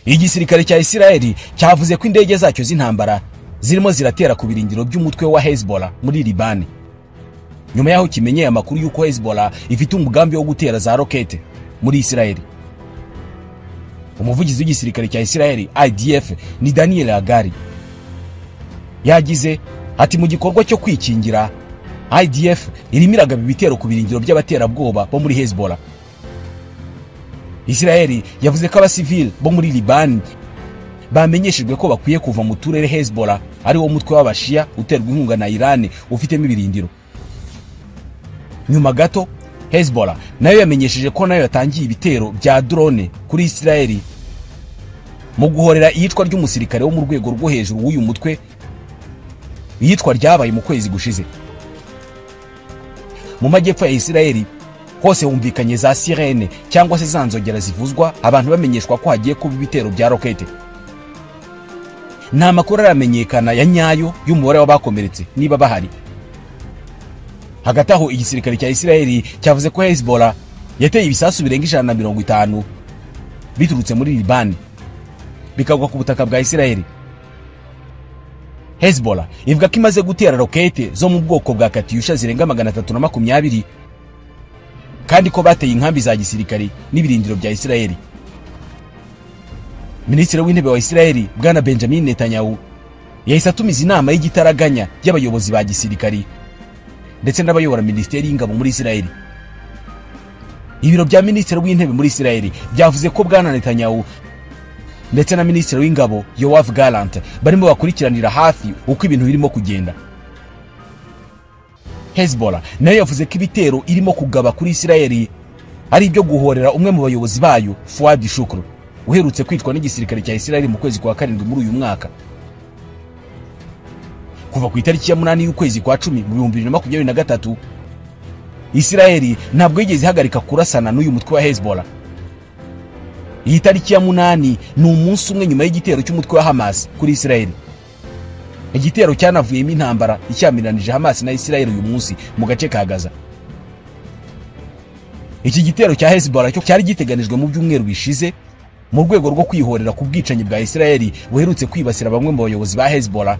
Igisirikare cya Isiraheli cyavuze ko indege zacyo z'intambara zirimo ziratera ku birindiro by'umutwe wa Hezbollah muri Libani, nyuma yaho kimenyeye amakuru y'uko Hezbollah ifite umugambi wo gutera za rokete muri Isiraheli. Umuvugizi w'igisirikare cya Isiraheli IDF ni Daniel Hagari yagize ati mu gikorwa cyo kwikingira IDF irimo iragaba ibitero ku birindiro by'abaterabwoba bo muri Hezbollah. Isiraheli yavuze ko abasivili bo muri Libani bamenyeshejwe ko bakwiye kuva mu turere Hezbollah ari wo mutwe w'abashia uterwa inkunga na Iran ufitemo ibirindiro. Nyuma gato Hezbollah nayo yamenyesheje ko nayo yatangiye ibitero bya drone kuri Isiraheli mu guhorera iyicwa ry'umusirikare wo mu rwego rwo hejuru w'uyu mutwe, iyicwa ryabaye mu kwezi gushize. Mu majyepfo ya Isiraheli hose humvikanye za sirene cyangwa se zanzogera zivuzwa, abantu bamenyeshwa ko hagiye kuba ibitero bya rokete. Nta makuru aramenyekana ya nyayo y'umubare w'abakomeretse niba bahari. Hagati aho igisirikare cya Isiraheli cyavuze ko Hezbollah yateye ibisasu birenga 150 biturutse muri Libani bikagwa ku butaka bwa Isiraheli. Hezbollah ivuga ko imaze gutera rokete zo mu bwoko bwa Katyusha zirenga 320 kandi ko bateye inkambi za gisirikare n'ibirindiro bya Isiraheli. Minisitiri w'intebe wa Isiraheli Bwana Benjamin Netanyahu yahise atumiza inama y'igitaraganya y'abayobozi ba gisirikare ndetse n'abayobora Minisiteri y'Ingabo muri Isiraheli. Ibiro bya Minisitiri w'intebe muri Isiraheli byavuze ko Bwana Netanyahu ndetse na Minisitiri w'Ingabo Yoav Gallant barimo bakurikiranira hafi uko ibintu birimo kugenda. Hezbollah nayo yavuze ko ibitero irimo kugaba kuri Isiraheli ari ibyo guhorera umwe mu bayobozi bayo Fuad Shukr uherutse kwitwa n'igisirikare cya Isiraheli mu kwezi kwa 7 muri uyu mwaka. Kuva ku itariki ya 8 y'ukwezi kwa 10 mu 2023 Isiraheli ntabwo yigeze ihagarika kurasana n'uyu mutwe wa Hezbollah. Iyi tariki ya 8 ni umunsi umwe nyuma y'igitero cy'umutwe wa Hamas kuri Isiraheli. Igitero cyanavuyemo intambara icyamiranije Hamas na Isiraheli uyu munsi mu gace ka Gaza. Iki gitero cya Hezbollah cyo cyari giteganijwe mu byumweru bishize mu rwego rwo kwihorera ku bwicanyi bwa Isiraheli buherutse kwibasira bamwe mu bayobozi ba Hezbollah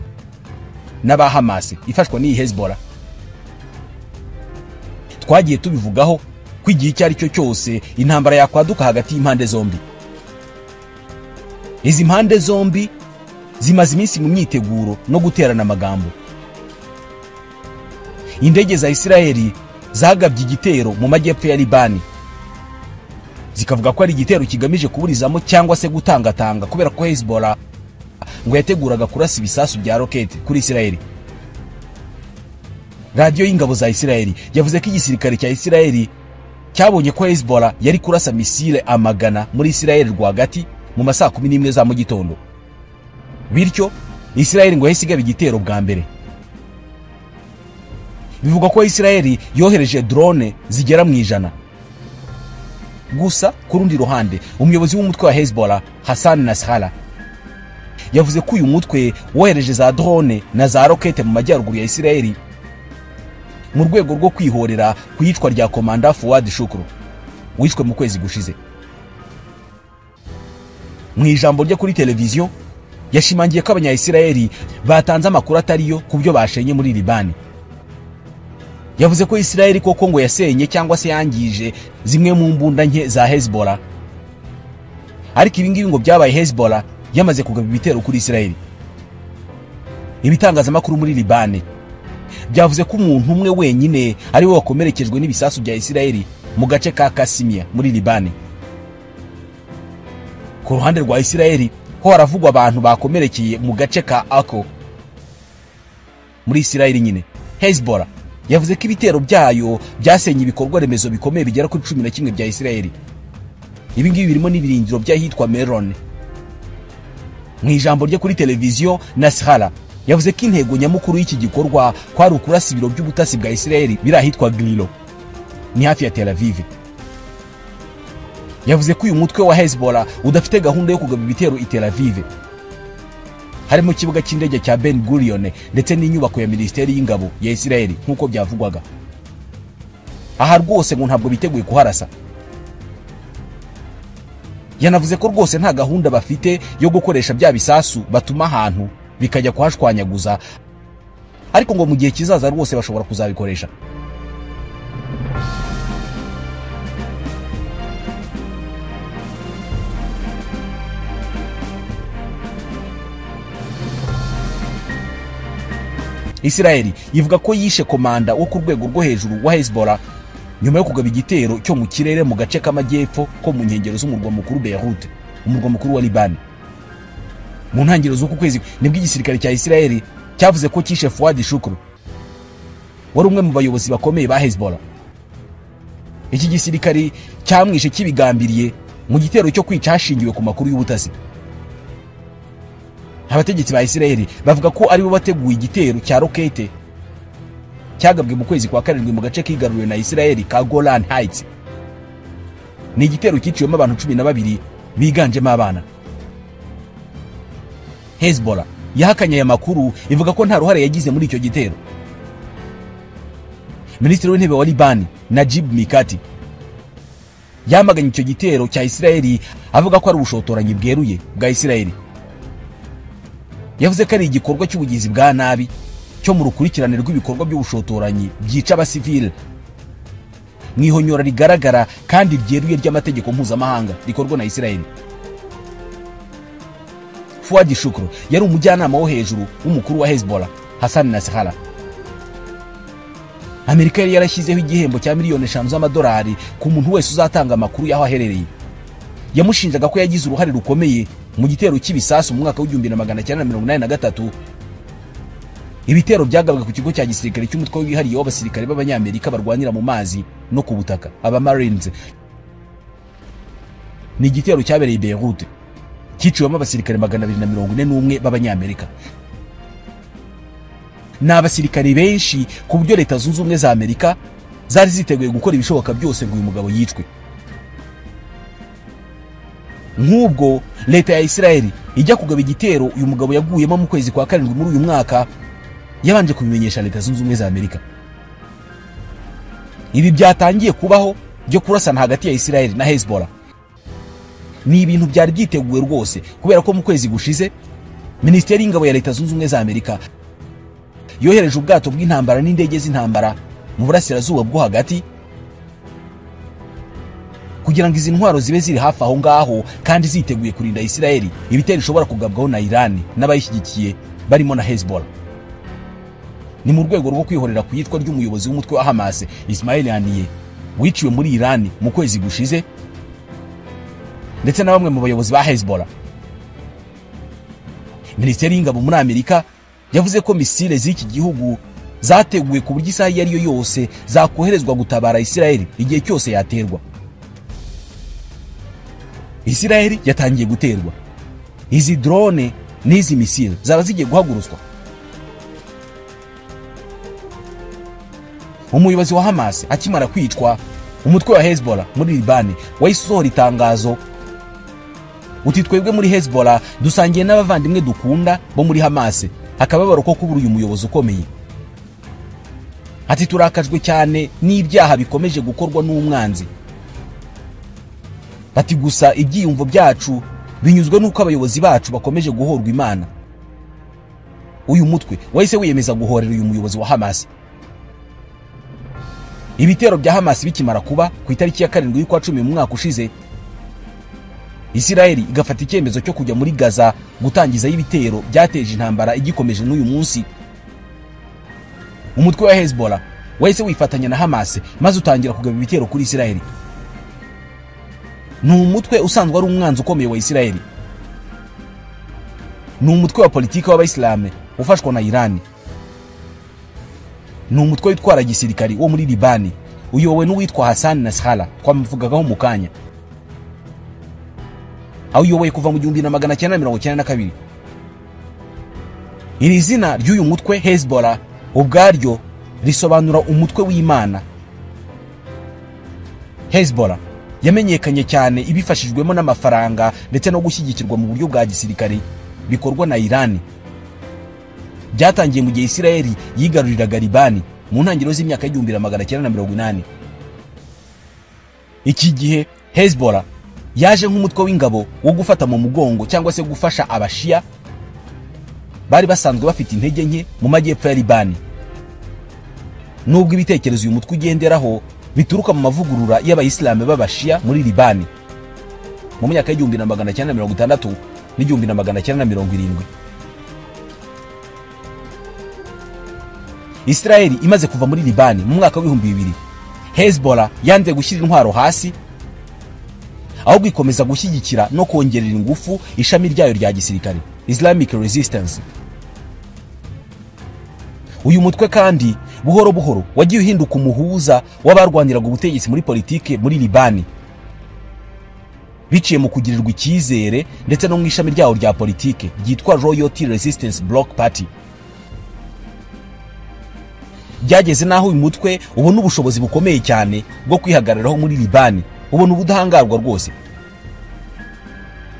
n'aba Hamas ifashwa n'iyi Hezbollah. Twagiye tubivugaho ko igihe icyo ari cyo cyose intambara yakwaduka hagati y'impande zombi. Izi mpande zombi zimaze iminsi mu myiteguro no guterana amagambo. Indege za Isiraheli zagabye igitero mu majyepfo ya Libani zikavuga ko ari igitero kigamije kuburizamo cyangwa se gutangatanga kubera ko Hezbollah ngo yateguraga kurasa ibisasu bya rokete kuri Isiraheli. Radio y'ingabo za Isiraheli yavuze ko igisirikare cya Isiraheli cyabonye ko Hezbollah yari kurasa misile amagana muri Isiraheli rwagati mu masaa 11 za mu gitondo. Bityo Isiraheli ngo yahise igaba igitero bwa mbere. Bivuga ko Isiraheli yohereje drone zigera mu 100. Gusa ku rundi ruhande umuyobozi w'umutwe wa Hezbollah Hassan Nasrallah yavuze ko uyu mutwe wohereje za drone na za rokete mu majyaruguru ya Isiraheli mu rwego rwo kwihorera ku yicwa rya komanda Fuad Shukr wishwe mu kwezi gushize. Mu ijambo rye kuri televiziyo yashimangiye ko abanya-Isiraheli batanze amakuru atariyo ku byo bashenye muri Libani. Yavuze ko Isiraheli koko ngo yasenye cyangwa se yangije zimwe mu mbunda nke za Hezbollah, ariko ibi ngibi ngo byabaye Hezbollah yamaze kugaba ibitero kuri Isiraheli. Ibitangazamakuru muri Libani byavuze ko umuntu umwe wenyine ari we wakomerekejwe n'ibisasu bya Isiraheli mu gace ka Kasimia muri Libani. Ku ruhande rwa Isiraheli ho haravugwa abantu bakomerekeye mu gace ka Akko muri Isiraheli nyine. Hezbollah yavuze ko ibitero byayo byasenye ibikorwa remezo bikomeye bigera kuri 11 bya Isiraheli. Ibi ngibi birimo n'ibirindiro by'ahitwa Meron. Mu ijambo rye kuri televiziyo Nasrallah yavuze ko intego nyamukuru y'iki gikorwa kwari ukurasa ibiro by'ubutasi bwa Isiraheli birahitwa Glilo ni hafi ya Tel Aviv. Yavuze ko uyu mutwe wa Hezbollah udafite gahunda yo kugaba ibitero i Tel Aviv, harimo kibuga cy'indege cya Ben Gurion ndetse n'inyubako ya Minisiteri y'Ingabo ya Isiraheli nkuko byavugwaga. Aha rwose ngo ntabwo biteguye kuharasa. yanavuze ko rwose nta gahunda bafite yo gukoresha bya bisasu batuma ahantu bikajya kuhashwanyaguza, ariko ngo mu gihe kizaza rwose bashobora kuzabikoresha. Israeli ivuga ko yishe komanda wo ku rwego rwo hejuru wa Hezbollah nyuma yo kugaba igitero cyo mu kirere mu gace k'amajyepfo ko mu nkengero z'umurwa mukuru Beirut, umurwa mukuru wa Liban. Mu ntangiriro z'uku kwezi nibwo igisirikare cya Israeli cyavuze ko kishe Fuad Shukru, wari umwe mu bayobozi bakomeye ba Hezbollah. Iki gisirikare cyamwishe kibigambiriye mu gitero cyo kwica hashingiwe ku makuru y'ubutasi. Abategetsi ba Israeli bavuga ko ari bo bateguye igitero cya rokete cyagabwe mu kwezi kwa karindwi mu gace kigaruriwe na Israeli ka Golan Heights. Ni igitero cyiciwemo abantu 12 biganjemo abana. Hezbollah yahakanye aya makuru ivuga ko nta ruhare yagize muri icyo gitero. Minisitiri w'intebe wa Liban Najib Mikati yamaganye icyo gitero cya Israeli avuga ko ari ubushotoranyi bweruye bwa Israeli. Yavuze ko ari igikorwa cy'ubugizi bwa nabi cyo mu rukurikirane rw'ibikorwa by'ubushotoranyi byica abasivile mwihonyora rigaragara kandi ryeruye ry'amategeko mpuzamahanga rikorwa na Israeli. Fuad Shukru yari umujyanama wo hejuru w'umukuru wa Hezbollah Hassan Nasrallah. Amerika yari yarashyizeho igihembo cya miliyoni 5 z'amadolari ku muntu wese uzatanga amakuru y'aho aherereye. Yamushinjaga ko yagize uruhare rukomeye mu gitero cy'ibisasu mu mwaka w'1983. Ibitero byagabwe ku kigo cya gisirikare cy'umutwe w'ihariye w'abasirikare b'abanyamerika barwanira mu mazi no ku butaka, aba Marines. Ni igitero cyabereye Beirut cyiciwemo abasirikare 241 b'abanyamerika. N'abasirikare benshi ku buryo Leta Zunze Ubumwe za Amerika zari ziteguye gukora ibishoboka byose ngo uyu mugabo yicwe. Nk'ubwo leta ya Israeli ijya kugaba igitero uyu mugabo yaguyemo mu kwezi kwa karindwi muri uyu mwaka, yabanje kubimenyesha Leta Zunze Ubumwe za Amerika. Ibi byatangiye kubaho byo kurasana hagati ya Israeli na Hezbollah. Ni ibintu byari byiteguwe rwose kubera ko mu kwezi gushize Minisiteri y'Ingabo ya Leta Zunze Ubumwe za Amerika yohereje ubwato bw'intambara n'indege z'intambara mu burasirazuba bwo hagati kugira ngo izi ntwaro zibe ziri hafi aho ngaho kandi ziteguye kurinda Israeli ibitero ishobora kugabwaho na Iran n'abayishyigikiye barimo na Hezbollah. Ni mu rwego rwo kwihorera ku yitwa ry'umuyobozi w'umutwe wa Hamas Ismail Haniyeh wiciwe muri Iran mu kwezi gushize ndetse na bamwe mu bayobozi ba Hezbollah. Minisiteri y'Ingabo muri Amerika yavuze ko misile z'iki gihugu zateguwe ku buryo isaha yari yo yose zakoherezwa gutabara Israeli igihe cyose yaterwa. Israeli yatangiye guterwa. Izi drone n'izi misile zaba zigiye guhagurutswa. Umuyobozi wa Hamas akimara kwicwa, umutwe wa Hezbollah muri Liban wayisohora itangazo uti twebwe muri Hezbollah dusangiye n'abavandimwe dukunda bo muri Hamas akababaro ko kubura uyu muyobozi ukomeye. Ati turakajwe cyane n'ibyaha bikomeje gukorwa n'umwanzi. Ati gusa ibyiyumvo byacu binyuzwe n'uko abayobozi bacu bakomeje guhorwa Imana. Uyu mutwe wahise wiyemeza guhorera uyu muyobozi wa Hamas. Ibitero bya Hamas bikimara kuba ku itariki ya 7 y'ukwa 10 mu mwaka ushize, Israeli igafata icyemezo cyo kujya muri Gaza gutangiza y'ibitero byateje intambara igikomeje n'uyu munsi. Umutwe wa Hezbollah wahise wifatanya na Hamas maze utangira kugaba ibitero kuri Israeli. Ni umutwe usanzwe ari umwanzi ukomeye wa Israeli. Ni umutwe wa politiki w'abayisilamu ufashwa na Iran. Ni umutwe witwara gisirikari wo muri Liban uyobowe n'uwitwa Hassan Nasrallah twamuvugagaho mu kanya. Uyoboye kuva mu 1992. Iri zina ry'uyu mutwe Hezbollah ubwaryo risobanura umutwe w'Imana. Hezbollah yamenyekanye cyane ibifashijwemo n'amafaranga ndetse no gushyigikirwa mu buryo bwa gisirikare bikorwa na Iran. Byatangiye mu gihe Israeli yigaruriraga Liban mu ntangiriro z'imyaka y'1980. Iki gihe Hezbollah yaje nk'umutwe w'ingabo wo gufata mu mugongo cyangwa se gufasha abashia bari basanzwe bafite intege nke mu majyepfo ya Libani. Nubwo ibitekerezo uyu mutwe ugenderaho bituruka mu mavugurura y'abayisilamu b'abashia muri Libani mu myaka y'igihumbi na magana cyenda mirongo itandatu n'igihumbi na magana cyenda mirongo irindwi. Israeli imaze kuva muri Libani mu mwaka w'ibihumbi 2000, Hezbollah yanze gushyira intwaro hasi, ahubwo ikomeza gushyigikira no kongerera ingufu ishami ryayo rya gisirikare, Islamic Resistance. Uyu mutwe kandi buhoro buhoro wagiye uhinduka umuhuza w'abarwaniraga ubutegetsi muri politike muri Libani, biciye mu kugirirwa icyizere ndetse no mu ishami ryawo rya politike ryitwa Royalty Resistance Bloc Party. Byageze naho uyu mutwe ubona ubushobozi bukomeye cyane bwo kwihagararaho muri Libani, ubona ubudahangarwa rwose.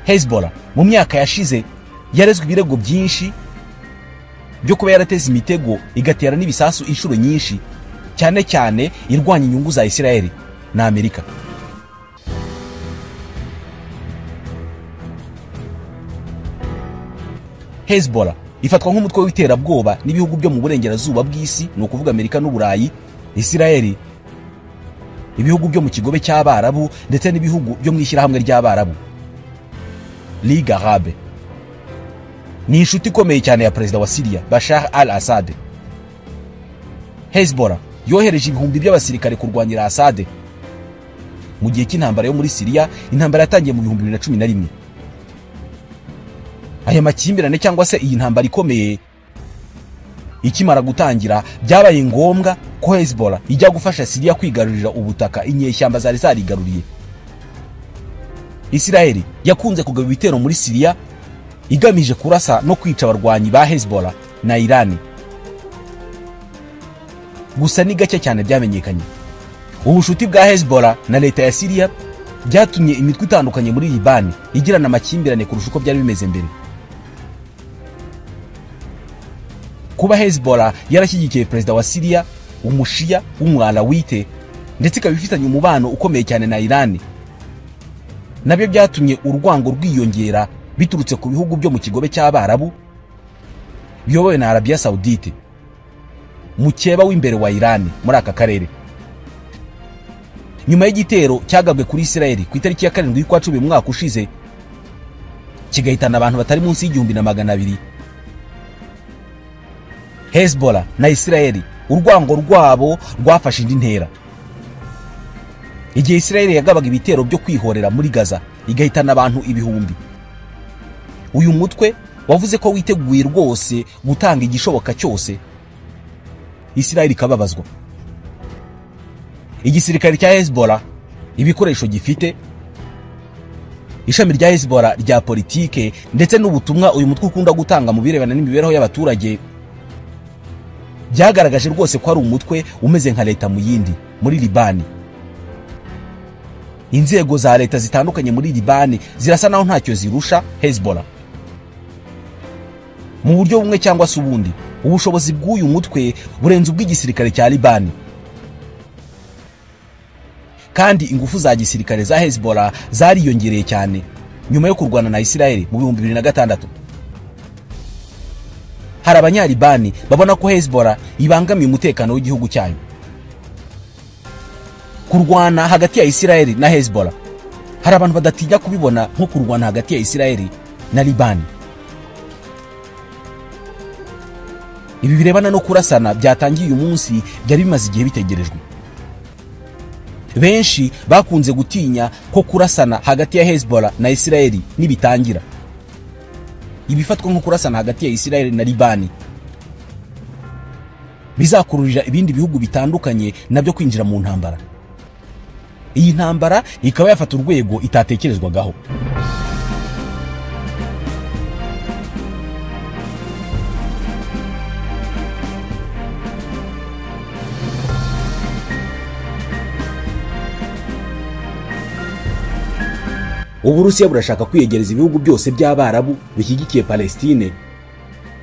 Hezbollah mu myaka yashize yarezwe ibirego byinshi byo kuba yarateze imitego igatera n'ibisasu inshuro nyinshi, cyane cyane irwanya inyungu za Israeli na Amerika. Hezbollah ifatwa nk'umutwe w'iterabwoba n'ibihugu byo mu burengerazuba bw'isi, no kuvuga Amerika n'Uburayi, Israeli, ibihugu byo mu kigobe cy'Abarabu ndetse n'ibihugu byo mu ishyirahamwe ry'Abarabu, Ligue Arabe. Ni inshuti ikomeye cyane ya perezida wa Syria Bashar al-Assad. Hezbollah yohereje ibihumbi by'abasirikare kurwanyira Assad mu gihe cy'intambara yo muri Syria. Intambara yatangiye mu 2011. Aya makimbirane cyangwa se iyi ntambara ikomeye ikimara gutangira, byabaye ngombwa ko Hezbollah ijya gufasha Syria kwigarurira ubutaka inyeshyamba zari zarigaruriye. Israeli yakunze kugaba ibitero muri Syria igamije kurasa no kwica abarwanyi ba Hezbollah na Iran. Gusa ni gake cyane byamenyekanye. Ubushuti bwa Hezbollah na leta ya Syria byatumye imitwe itandukanye muri Libani igirana amakimbirane kurusha uko byari bimeze mbere. Kuba Hezbollah yarashyigikiye perezida wa Syria umushia w'umwalawite ndetse ikaba ifitanye umubano ukomeye cyane na Iran, nabyo byatumye urwango rwiyongera biturutse ku bihugu byo mu kigobe cy'Abarabu biyobowe na Arabia Saudite, mukeba w'imbere wa Iran muri aka karere. Nyuma y'igitero cyagabwe kuri Israeli ku itariki ya 7 y'ukwa 10 mu mwaka ushize, kigahitana abantu batari munsi y'200,000, Hezbollah na Israeli urwango rwabo rwafashe indi ntera. Igihe Israeli yagabaga ibitero byo kwihorera muri Gaza igahitana abantu ibihumbi, uyu mutwe wavuze ko witeguye rwose gutanga igishoboka cyose Israeli kababazwa. Igisirikare cya Hezbollah, ibikoresho gifite, ishami rya Hezbollah rya politike ndetse n'ubutumwa uyu mutwe ukunda gutanga mu birebana n'imibereho y'abaturage, byagaragaje rwose ko ari umutwe umeze nka leta mu yindi muri Libani. Inzego za leta zitandukanye muri Libani zirasa naho ntacyo zirusha Hezbollah. Mu buryo bumwe cyangwa se ubundi, ubushobozi bw'uyu mutwe burenze ubw'igisirikare cya Libani. Kandi ingufu za gisirikare za Hezbollah zariyongereye cyane nyuma yo kurwana na Israeli mu 2006. Hari abanyalibani babona ko Hezbollah ibangamiye umutekano w'igihugu cyayo. Kurwana hagati ya Israeli na Hezbollah, hari abantu badatinya kubibona nko kurwana hagati ya Israeli na Libani. Ibi birebana no kurasana byatangiye uyu munsi, byari bimaze igihe bitegerejwe. Benshi bakunze gutinya ko kurasana hagati ya Hezbollah na Israeli nibitangira, ibifatwa nko kurasana hagati ya Israeli na Libani bizakururira ibindi bihugu bitandukanye nabyo kwinjira mu ntambara. Iyi ntambara ikaba yafata urwego itatekerezwagaho. Uburusiya burashaka kwiyegereza ibihugu byose by'Abarabu bishyigikiye Palestine,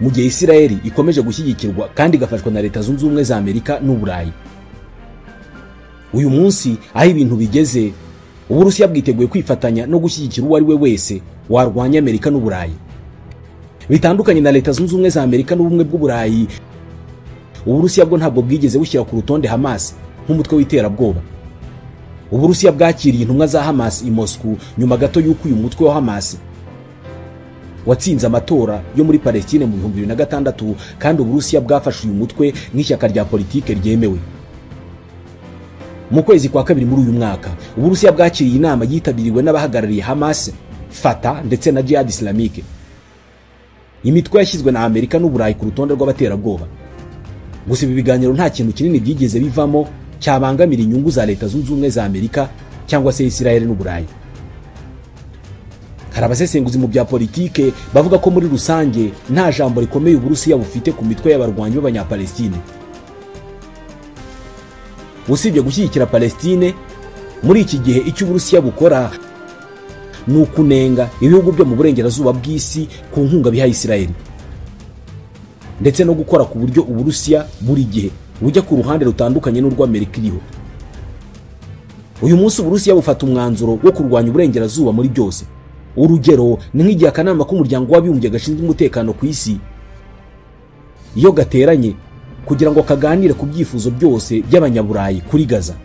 mu gihe Israeli ikomeje gushyigikirwa kandi igafashwa na Leta Zunze Ubumwe za Amerika n'Uburayi. Uyu munsi aho ibintu bigeze, Uburusiya bwiteguye kwifatanya no gushyigikira uwo ari we wese warwanya Amerika n'Uburayi. Bitandukanye na Leta Zunze Ubumwe za Amerika n'ubumwe bw'Uburayi, Uburusiya bwo ntabwo bwigeze bushyira ku rutonde Hamas nk'umutwe w'iterabwoba. Uburusiya bwakiriye intumwa za Hamas i Moscow nyuma gato y'uko uyu mutwe wa Hamas watsinze amatora yo muri Palestine mu 2006, kandi Uburusiya bwafashe uyu mutwe nk'ishyaka rya politike ryemewe. Mu kwezi kwa kabiri muri uyu mwaka, Uburusiya bwakiriye inama yitabiriwe n'abahagarariye Hamas, Fatah ndetse na Jihad Islamique, imitwe yashyizwe na Amerika n'Uburayi ku rutonde rw'abaterabwoba. Gusa ibi biganiro nta kintu kinini byigeze bivamo cyabangamira inyungu za Leta Zunze Ubumwe za Amerika cyangwa se Israel n'Uburayi. Hari abasesenguzi mu bya politike bavuga ko muri rusange nta jambo rikomeye Uburusiya bufite ku mitwe y'abarwanyi b'Abanyapalestine. Usibye gushyigikira Palestine, muri iki gihe icyo Uburusiya bukora ni ukunenga ibihugu byo mu burengerazuba bw'isi ku nkunga biha Israel, ndetse no gukora ku buryo Uburusiya buri gihe bujya ku ruhande rutandukanye n'urw'Amerika iriho. Uyu munsi Uburusiya bufata umwanzuro wo kurwanya uburengerazuba muri byose. Urugero ni nk'igihe akanama k'umuryango w'abibumbye gashinzwe umutekano ku isi iyo gateranye kugira ngo kaganire ku byifuzo byose by'Abanyaburayi kuri Gaza.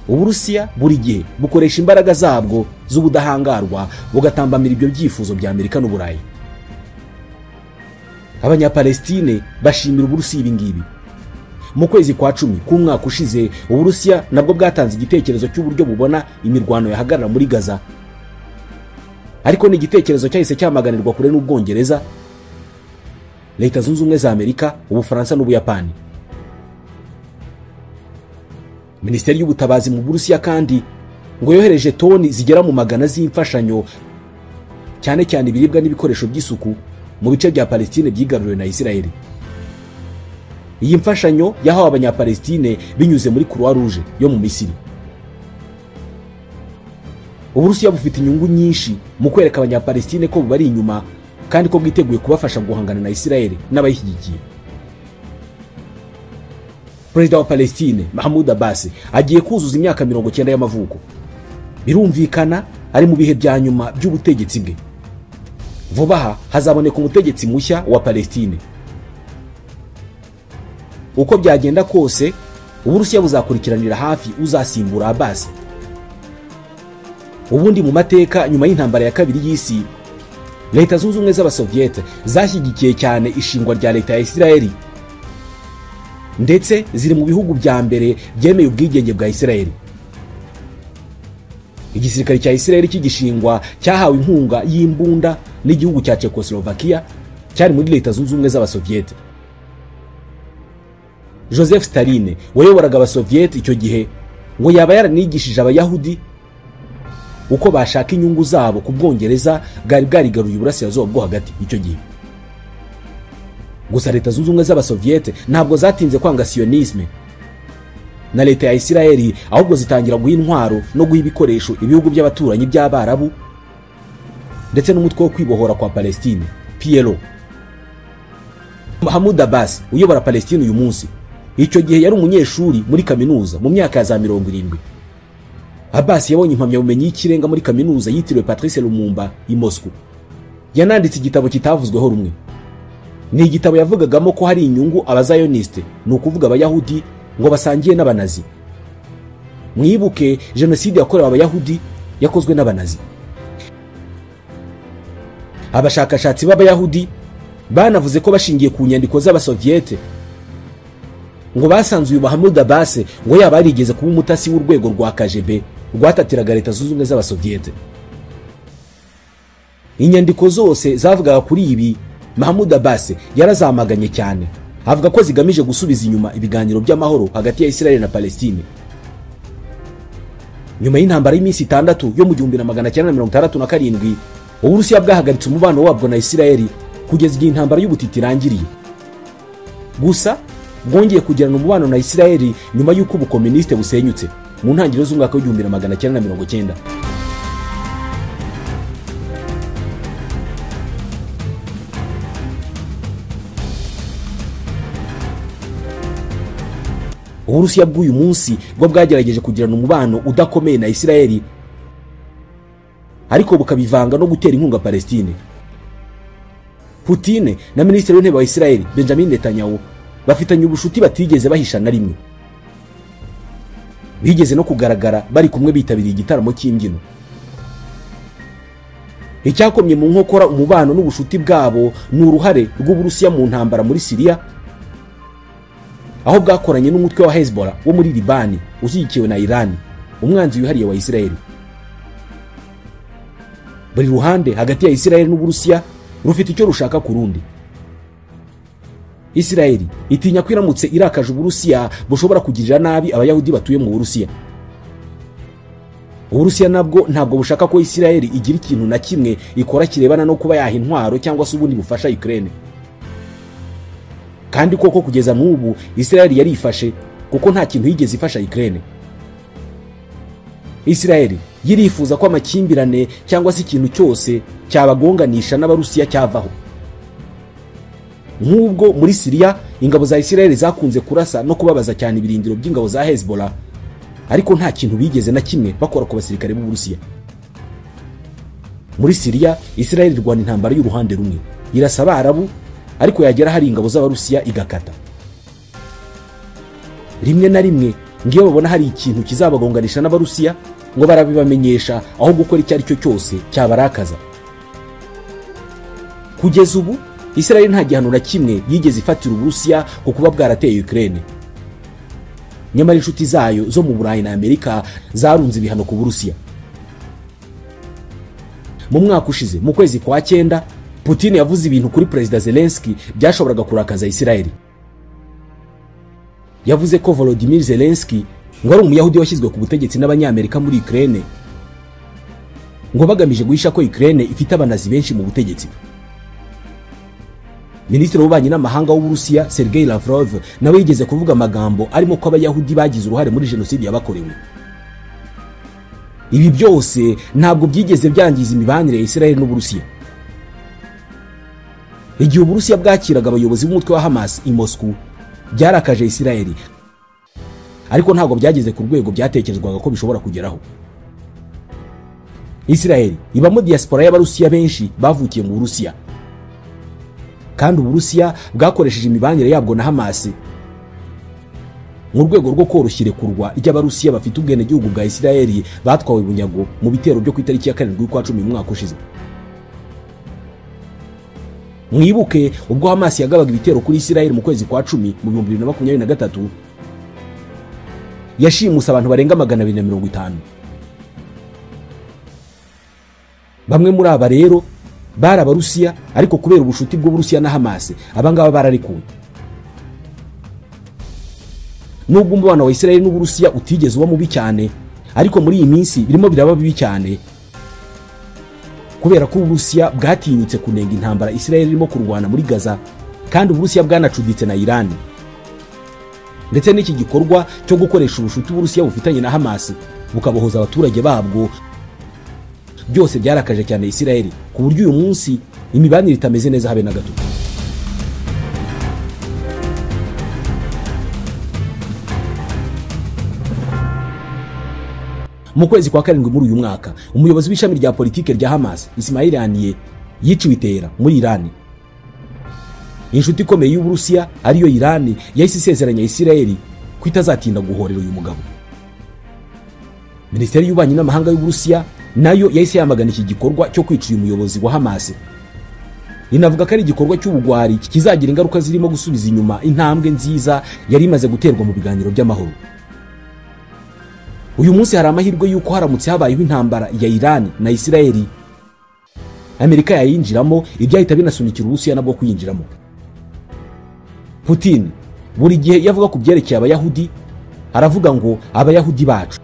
Uburusiya buri gihe bukoresha imbaraga zabwo z'ubudahangarwa bugatambamira ibyo byifuzo bya Amerika n'Uburayi. Abanyapalestine bashimira Uburusiya ibi ngibi. Mu kwezi kwa 10 k'umwaka ushize, Uburusiya nabwo bwatanze igitekerezo cy'uburyo bubona imirwano yahagarara muri Gaza, ariko ni igitekerezo cyahise cyamaganirwa kure n'Ubwongereza, Leta Zunze Ubumwe za Amerika, Ubufaransa n'Ubuyapani. Minisiteri y'Ubutabazi mu Burusiya kandi ngo yohereje toni zigera mu magana z'imfashanyo, cyane cyane ibiribwa n'ibikoresho by'isuku mu bice bya Palestine byigaruriwe na Israel. Iyi mfashanyo yahawe Abanyapalestine binyuze muri Croix Rouge yo mu Misiri. Uburusiya bufite inyungu nyinshi mu kwereka Abanyapalestine ko bari inyuma kandi ko bwiteguye kubafasha guhangana na Israel n'abayishyigikiye. Perezida wa Palestine Mahmoud Abbas agiye kuzuza imyaka 90 y'amavuko. Birumvikana ari mu bihe bya nyuma by'ubutegetsi bwe. Vuba aha hazaboneka umutegetsi mushya wa Palestine. Uko byagenda kose, Uburusiya buzakurikiranira hafi uzasimbura Abbas. Ubundi mu mateka nyuma y'intambara ya kabiri y'isi, Leta Zunze Ubumwe z'Abasoviete zashyigikiye cyane ishingwa rya Leta ya Israel, ndetse ziri mu bihugu bya mbere byemeye ubwigenge bwa Israel. Igisirikare cya Israel cy'igishingwa cyahawe inkunga y'imbunda n'igihugu cya Czechoslovakia cyari muri Leta Zunze Ubumwe z'Abasoviete. Joseph Stalin wayoboraga Abasoviete icyo gihe ngo yaba yaranigishije Abayahudi uko bashaka inyungu zabo ku Bwongereza bwari bwarigaruye uburasirazuba bwo hagati icyo gihe. Gusa Leta Zunze Ubumwe z'Abasoviete ntabwo zatinze kwanga Sionisme na Leta ya Israel, ahubwo zitangira guha intwaro no guha ibikoresho ibihugu by'abaturanyi by'Abarabu ndetse n'umutwe wo kwibohora kwa Palestine, PLO. Mahmoud Abbas uyobora Palestine uyu munsi, icyo gihe yari umunyeshuri muri kaminuza mu myaka ya za 70. Abbas yabonye impamyabumenyi y'ikirenga muri kaminuza yitiriwe Patrice Lumumba i Moscow. Yananditse igitabo kitavuzweho rumwe. Ni igitabo yavugagamo ko hari inyungu abazayoniste, ni ukuvuga Abayahudi, ngo basangiye n'Abanazi. Mwibuke jenoside yakorewe Abayahudi yakozwe n'Abanazi. Abashakashatsi b'Abayahudi banavuze ko bashingiye ku nyandiko z'Abasoviete ngo basanze uyu Mahmoud Abbas ngo yaba yarigeze kuba umutasi w'urwego rwa KGB rwatatiraga Leta Zunze Ubumwe z'Abasoviete. Inyandiko zose zavugaga kuri ibi Mahmoud Abbas yarazamaganye cyane, avuga ko zigamije gusubiza inyuma ibiganiro by'amahoro hagati ya Israel na Palestine. Nyuma y'intambara y'iminsi 6 yo mu 1967, Uburusiya bwahagaritse umubano wabwo na Israel kugeza igihe intambara y'ubutiti irangiriye. Gusa bwongeye kugirana umubano na Israel nyuma y'uko ubukomuniste busenyutse mu ntangiriro z'umwaka w'1990. Uburusiya bw'uyu munsi bwo bwagerageje kugirana umubano udakomeye na Isiraheli, ariko bukabivanga no gutera inkunga Palestine. Putin na Minisitiri w'Intebe wa Isiraheli Benjamin Netanyahu bafitanye ubushuti batigeze bahisha na rimwe. Bigeze no kugaragara bari kumwe bitabiriye igitaramo cy'imbyino. Icyakomye mu nkokora umubano n'ubushuti bwabo ni uruhare rw'Uburusiya mu ntambara muri Syria, aho bwakoranye n'umutwe wa Hezbollah wo muri Libani ushyigikiwe na Iran, umwanzi wihariye wa Isiraheli. Buri ruhande hagati ya Isiraheli n'Uburusiya rufite icyo rushaka ku rundi. Isiraheli itinya ko iramutse irakaje Uburusiya bushobora kugirira nabi abayahudi batuye mu Burusiya. Uburusiya nabwo ntabwo bushaka ko Isiraheli igira ikintu na kimwe ikora kirebana no kuba yaha intwaro cyangwa se ubundi bufasha Ukraine. Kandi koko kugeza n'ubu Isiraheli yarifashe kuko nta kintu yigeze ifasha Ukraine. Isiraheli yirifuza ko amakimbirane cyangwa se ikintu cyose cyabagonganisha n'Abarusiya cyavaho. Nk'ubwo muri Syria ingabo za Isiraheli zakunze kurasa no kubabaza cyane ibirindiro by'ingabo za Hezbollah, ariko nta kintu bigeze na kimwe bakora ku basirikare b'Uburusiya. Muri Syria Isiraheli irwana intambara y'uruhande rumwe, irasaba Arabu, ariko yagera hari ingabo z'Abarusiya igakata. Rimwe na rimwe ngiyo babona hari ikintu kizabagonganisha n'Abarusiya ngo barabibamenyesha aho gukora icyo ari cyo cyose cyabarakaza. Kugeza ubu Isiraheli nta gihano na kimwe yigeze ifatira Uburusiya ku kuba bwarateye Ukraine. Nyamara inshuti zayo zo mu Burayi na Amerika zarunze ibihano ku Burusiya. Mu mwaka ushize mu kwezi kwa 9 Putin yavuze ibintu kuri Perezida Zelensky byashoboraga kurakaza Isiraheli. Yavuze ko Volodymyr Zelensky ngo ari umuyahudi washyizwe ku butegetsi n'Abanyamerika muri Ukraine, ngo bagamije guhisha ko Ukraine ifite abanazi benshi mu butegetsi. Minisitiri w'Ububanyi n'Amahanga w'Uburusiya Sergei Lavrov nawe yigeze kuvuga amagambo arimo ko abayahudi bagize uruhare muri jenoside yabakorewe. Ibi byose ntabwo byigeze byangiza imibanire ya Isiraheli n'Uburusiya. Igihe Uburusiya bwakiraga abayobozi b'umutwe wa Hamas i Moscow byarakaje Isiraheli, ariko ntabwo byageze ku rwego byatekerezwaga ko bishobora kugeraho. Isiraheli ibamo diaspora y'Abarusiya benshi bavukiye mu Burusiya, kandi Uburusiya bwakoresheje imibanire yabwo na Hamas mu rwego rwo koroshya irekurwa ry'Abarusiya bafite ubwenegihugu bwa Isiraheli batwawe bunyago mu bitero byo ku itariki ya 7 y'ukwa 10 mu mwaka ushize. Mwibuke ubwo Hamas yagabaga ibitero kuri Isiraheli mu kwezi kwa 10 mu 2023, yashimusa abantu barenga 250. Bamwe muri aba rero bari Abarusiya, ariko kubera ubushuti bw'Uburusiya na Hamas abangaba bararekuwe. Nubwo umubano wa Isiraheli n'Uburusiya utigeze uba mubi cyane, ariko muri iyi minsi birimo biraba bibi cyane kubera ko Uburusiya bwatinyutse kunenga intambara Isiraheli irimo kurwana muri Gaza, kandi Uburusiya bwanacuditse na Iran. Ndetse n'iki gikorwa cyo gukoresha ubushuti Uburusiya bufitanye na Hamas bukabohoza abaturage babwo, byose byarakaje cyane Isiraheli ku buryo uyu munsi imibanire itameze neza habe na gato. Mu kwezi kwa 7 muri uyu mwaka umuyobozi w'ishami rya politike rya Hamas Ismail Haniyeh yiciwe itera muri Iran. Inshuti ikomeye y'Uburusiya ariyo Iran yahise isezeranya Isiraheli ko itazatinda guhorera uyu mugabo. Minisiteri y'Ububanyi n'Amahanga y'Uburusiya nayo yahise yamagana iki gikorwa cyo kwica uyu muyobozi wa Hamas. Inavuga ko ari igikorwa cy'ubugwari kizagira ingaruka zirimo gusubiza inyuma intambwe nziza yari imaze guterwa mu biganiro by'amahoro. Uyu munsi hari amahirwe yuko haramutse habayeho intambara ya Iran na Isiraheli, Amerika yayinjiramo ibyahita binasunikira Uburusiya nabwo kuyinjiramo. Putin buri gihe yavuga ku byerekeye abayahudi aravuga ngo abayahudi bacu.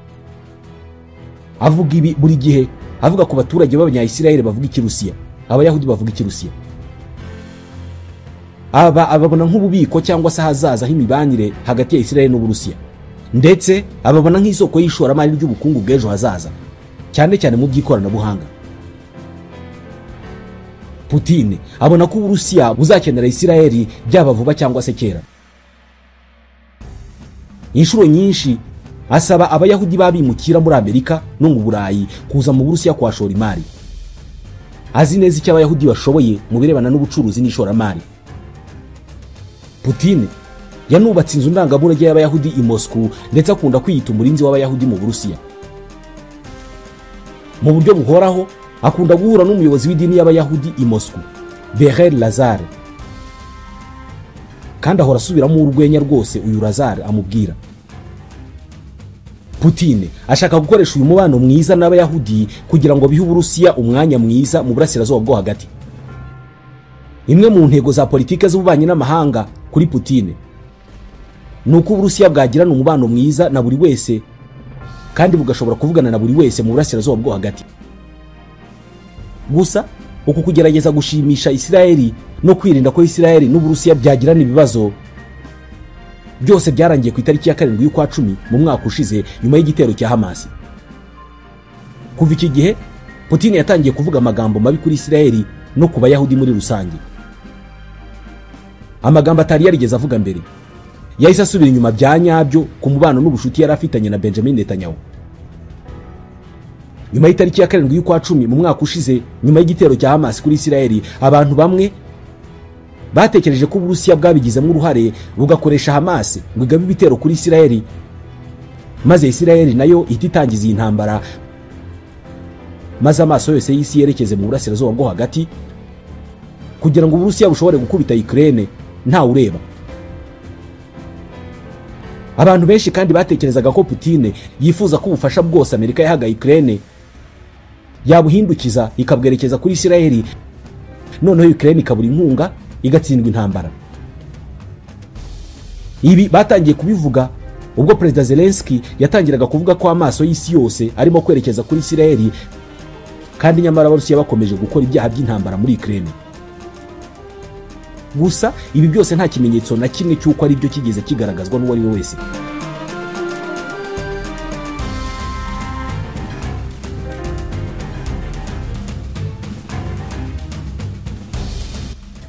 Avuga ibi buri gihe avuga ku baturage b'Abanya-Isiraheli bavuga ikirusiya, abayahudi bavuga ikirusiya. Ababona nk'ububiko cyangwa se hazaza h'imibanire hagati ya Isiraheli n'Uburusiya, ndetse ababona nk'isoko y'ishoramari ry'ubukungu bw'ejo hazaza, cyane cyane mu by'ikoranabuhanga. Putin abona ko Uburusiya buzakenera Isiraheli byaba vuba cyangwa se kera. inshuro nyinshi asaba abayahudi babimukira muri Amerika no mu Burayi kuza mu Burusiya kwashora imari. Azi neza icyo abayahudi bashoboye mu birebana n'ubucuruzi n'ishoramari. Putin yanubatse inzu ndangamurage y'abayahudi i Moscow ndetse akunda kwiyita umurinzi w'abayahudi mu Burusiya. Mu buryo buhoraho akunda guhura n'umuyobozi w'idini y'abayahudi i Moscow, Berel Lazar. Kandi ahora asubiramo urwenya rwose uyu Lazar amubwira. Putin ashaka gukoresha uyu mubano mwiza n'abayahudi kugira ngo bihe Uburusiya umwanya mwiza mu burasirazuba bwo hagati. Imwe mu ntego za politike z'ububanyi n'amahanga kuri Putin nuko Uburusiya bwagirana umubano mwiza na buri wese kandi bugashobora kuvugana na buri wese mu burasirazuba bwo hagati. Gusa uku kugerageza gushimisha Isiraheli no kwirinda ko Isiraheli n'Uburusiya byagirana ibibazo byose byarangiye ku itariki ya 7 y'ukwa 10 mu mwaka ushize nyuma y'igitero cya Hamas. Kuva iki gihe Putin yatangiye kuvuga amagambo mabi kuri Isiraheli no ku bayahudi muri rusange. Amagambo atari yarigeze avuga mbere. Yahise asubira inyuma bya nyabyo ku mubano n'ubushuti yari afitanye na Benjamin Netanyahu. Nyuma y'itariki ya 7 y'ukwa 10 mu mwaka ushize nyuma y'igitero cya Hamas kuri Isiraheli, abantu bamwe batekereje ko Uburusiya bwabigizemo uruhare bugakoresha Hamas ngo igabe ibitero kuri Isiraheli, maze Isiraheli nayo ititangiza iyi ntambara, maze amaso yose y'isi yerekeze mu burasirazuba bwo hagati kugira ngo Uburusiya bushobore gukubita Ukraine nta ureba. Abantu benshi kandi batekerezaga ko Putin yifuza ko ubufasha bwose Amerika yahaga Ukraine yabuhindukiza ikabwerekeza kuri Isiraheli, noneho Ukraine ikabura inkunga igatsindwa intambara. Ibi batangiye kubivuga ubwo President Zelensky yatangiraga kuvuga ko amaso y'isi yose arimo kwerekeza kuri Isiraheli, kandi nyamara Abarusiya bakomeje gukora ibyaha by'intambara muri Ukraine. Gusa ibi byose nta kimenyetso na kimwe cy'uko ari byo kigeze kigaragazwa n'uwo ari we wese.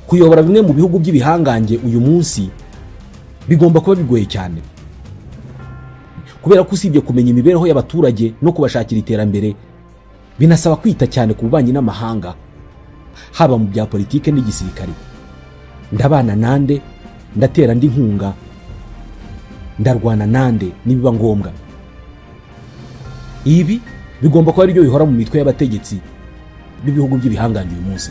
Kuyobora bimwe mu bihugu by'ibihangange uyu munsi bigomba kuba bigoye cyane, kubera ko usibye kumenya imibereho y'abaturage no kubashakira iterambere, binasaba kwita cyane ku bubanyi n'amahanga, haba mu bya politike n'igisirikare. Ndabana nande, ndatera ndi nkunga, ndarwana nande nibiba ngombwa. Ibi bigomba kuba ari byo bihora mu mitwe y'abategetsi b'ibihugu by'ibihangange uyu munsi.